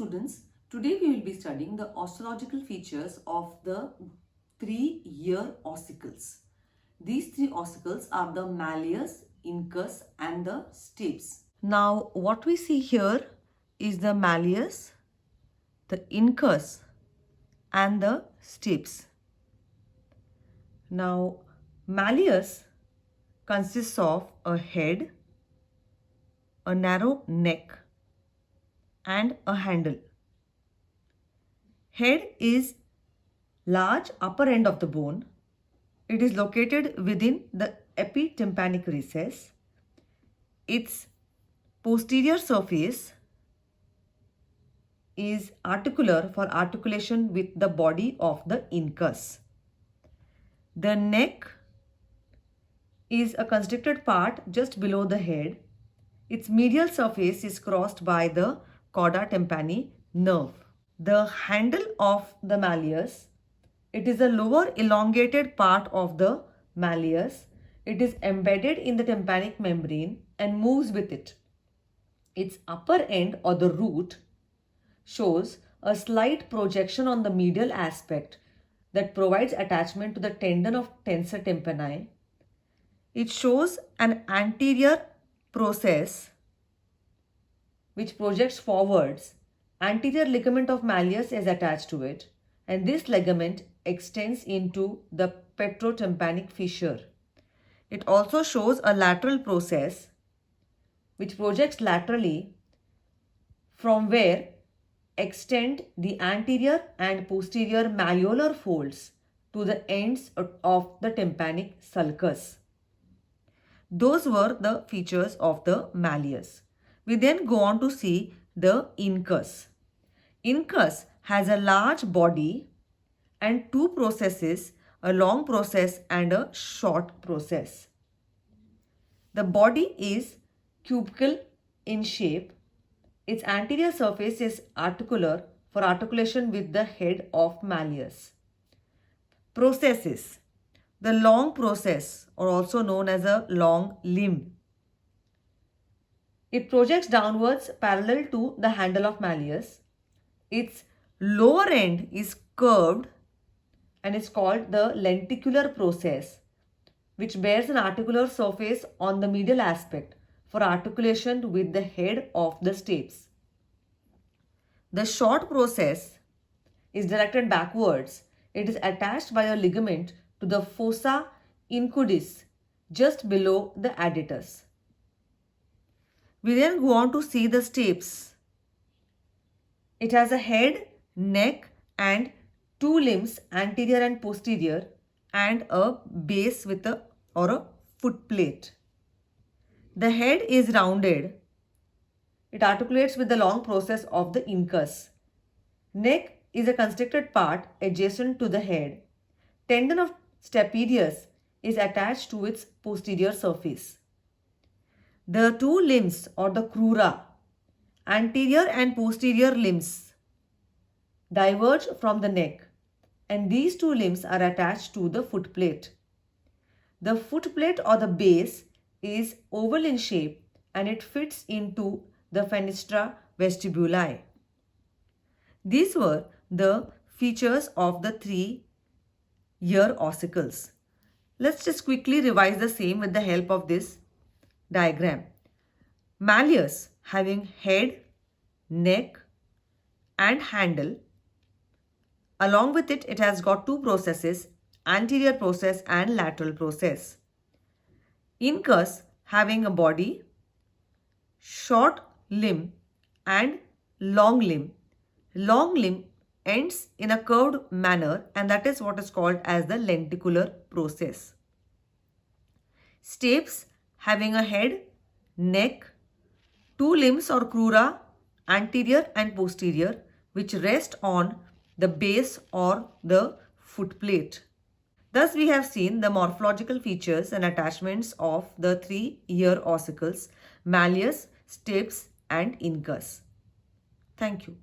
students, today we will be studying the osteological features of the three ear ossicles. These three ossicles are the malleus, incus and the stapes. Now what we see here is the malleus, the incus and the stapes. Now malleus consists of a head, a narrow neck and a handle. Head is large upper end of the bone. It is located within the epitympanic recess. Its posterior surface is articular for articulation with the body of the incus. The neck is a constricted part just below the head. Its medial surface is crossed by the cauda tympani nerve. The handle of the malleus, it is a lower elongated part of the malleus. It is embedded in the tympanic membrane and moves with it. Its upper end or the root shows a slight projection on the medial aspect that provides attachment to the tendon of tensor tympani. It shows an anterior process which projects forwards. Anterior ligament of malleus is attached to it, and this ligament extends into the petrotympanic fissure. It also shows a lateral process which projects laterally, from where extend the anterior and posterior malleolar folds to the ends of the tympanic sulcus. Those were the features of the malleus. We then go on to see the incus. Incus has a large body and two processes, a long process and a short process. The body is cubical in shape. Its anterior surface is articular for articulation with the head of malleus. Processes. The long process, or also known as a long limb. It projects downwards parallel to the handle of malleus. Its lower end is curved and is called the lenticular process, which bears an articular surface on the medial aspect for articulation with the head of the stapes. The short process is directed backwards. It is attached by a ligament to the fossa incudis just below the additus. We then go on to see the stapes. It has a head, neck and two limbs, anterior and posterior, and a base with a foot plate. The head is rounded. It articulates with the long process of the incus. Neck is a constricted part adjacent to the head. Tendon of stapedius is attached to its posterior surface. The two limbs or the crura, anterior and posterior limbs, diverge from the neck, and these two limbs are attached to the foot plate. The foot plate or the base is oval in shape and it fits into the fenestra vestibuli. These were the features of the three ear ossicles. Let's just quickly revise the same with the help of this diagram. Malleus having head, neck and handle. Along with it, it has got two processes, anterior process and lateral process. Incus having a body, short limb and long limb. Long limb ends in a curved manner, and that is what is called as the lenticular process. Stapes having a head, neck, two limbs or crura, anterior and posterior, which rest on the base or the foot plate. Thus, we have seen the morphological features and attachments of the three ear ossicles, malleus, stapes and incus. Thank you.